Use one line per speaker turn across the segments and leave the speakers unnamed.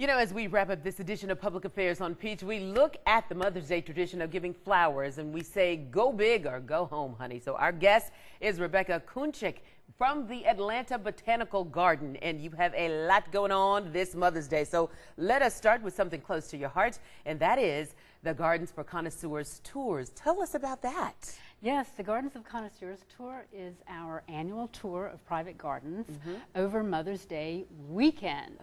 You know, as we wrap up this edition of Public Affairs on Peach, we look at the Mother's Day tradition of giving flowers and we say, go big or go home, honey. So our guest is Rebecca Kunchik from the Atlanta Botanical Garden, and you have a lot going on this Mother's Day. So let us start with something close to your heart, and that is the Gardens for Connoisseurs Tours. Tell us about that.
Yes, the Gardens of Connoisseurs Tour is our annual tour of private gardens over Mother's Day weekend.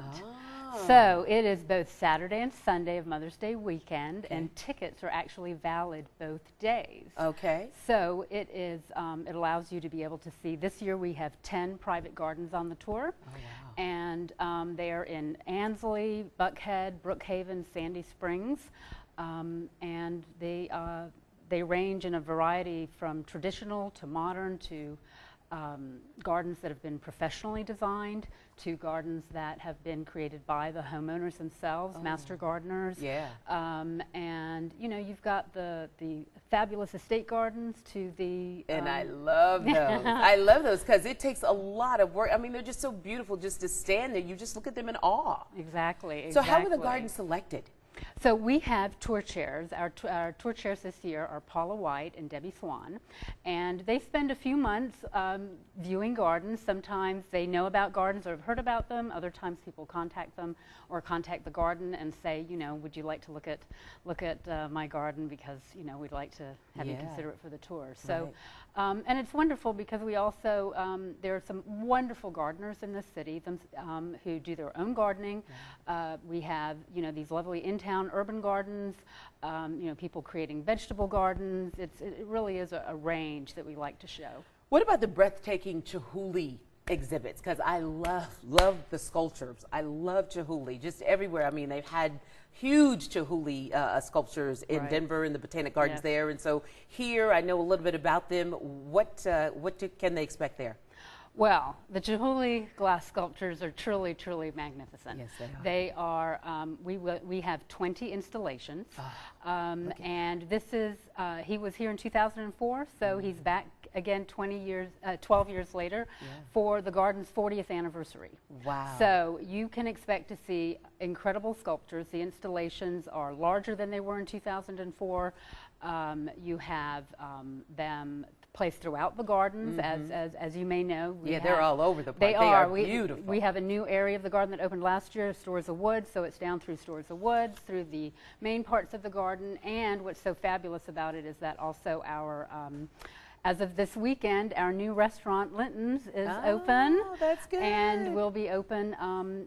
So it is both Saturday and Sunday of Mother's Day weekend, and tickets are actually valid both days.
Okay.
So it is. It allows you to be able to see. This year we have 10 private gardens on the tour, and they are in Ansley, Buckhead, Brookhaven, Sandy Springs, and they range in a variety from traditional to modern to gardens that have been professionally designed to gardens that have been created by the homeowners themselves, master gardeners.
Yeah.
And you know, you've got the fabulous estate gardens to the
and I love those. I love those because it takes a lot of work. I mean, they're just so beautiful just to stand there. You just look at them in awe.
Exactly.
So how were the gardens selected?
So we have tour chairs. Our tour chairs this year are Paula White and Debbie Swan, and they spend a few months viewing gardens. Sometimes they know about gardens or have heard about them. Other times people contact them or contact the garden and say, you know, would you like to look at my garden, because you know we'd like to have you consider it for the tour. So, and it's wonderful because we also there are some wonderful gardeners in this city who do their own gardening. We have, you know, these lovely in-town urban gardens, you know, people creating vegetable gardens. It really is a range that we like to show.
What about the breathtaking Chihuly exhibits? Because I love the sculptures. I love Chihuly just everywhere. I mean, they've had huge Chihuly sculptures in Denver in the Botanic Gardens there, and so here I know a little bit about them. What can they expect there?
Well, the Chihuly glass sculptures are truly, truly magnificent.
Yes, they are.
We have 20 installations, and this is, he was here in 2004, so he's back again 12 years later for the garden's 40th anniversary.
Wow.
So you can expect to see incredible sculptures. The installations are larger than they were in 2004. You have them placed throughout the gardens, as you may know.
They're all over the place.
They are
beautiful.
We have a new area of the garden that opened last year, Stores of Woods, so it's down through Stores of Woods, through the main parts of the garden, and what's so fabulous about it is that also our as of this weekend, our new restaurant, Linton's, is open.
Oh, that's good.
And will be open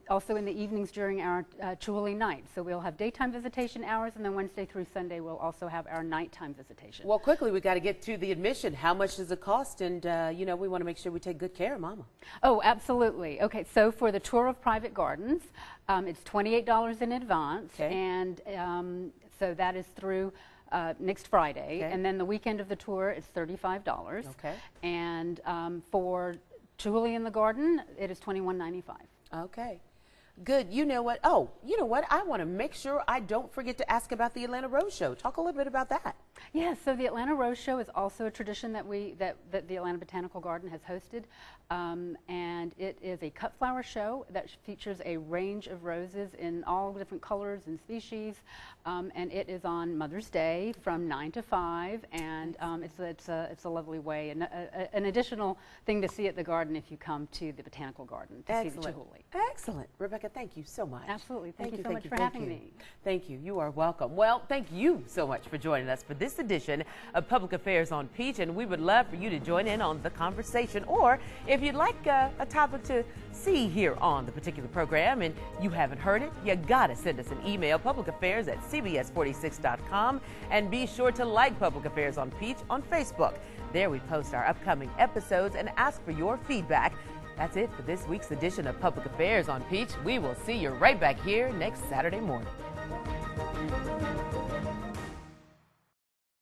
also in the evenings during our Chihuly night. So we'll have daytime visitation hours, and then Wednesday through Sunday we'll also have our nighttime visitation.
Well, quickly, we got to get to the admission. How much does it cost? And, you know, we want to make sure we take good care of Mama.
Oh, absolutely. Okay, so for the tour of private gardens, it's $28 in advance. And so that is through next Friday, and then the weekend of the tour is $35.
Okay.
And for Chihuly in the Garden, it is $21.95.
Okay. Good. You know what? Oh, you know what? I want to make sure I don't forget to ask about the Atlanta Rose Show. Talk a little bit about that.
Yeah, so the Atlanta Rose Show is also a tradition that that the Atlanta Botanical Garden has hosted, and it is a cut flower show that features a range of roses in all different colors and species, and it is on Mother's Day from 9 to 5, and it's a lovely way, and an additional thing to see at the garden if you come to the Botanical Garden to see the Chihuly.
Excellent, Rebecca. Thank you so much.
Absolutely. Thank you so much for having me.
Thank you. You are welcome. Well, thank you so much for joining us for this edition of Public Affairs on Peach, and we would love for you to join in on the conversation, or if you'd like a topic to see here on the particular program and you haven't heard it, you gotta send us an email, publicaffairs@cbs46.com, and be sure to like Public Affairs on Peach on Facebook. There we post our upcoming episodes and ask for your feedback. That's it for this week's edition of Public Affairs on Peach. We will see you right back here next Saturday morning.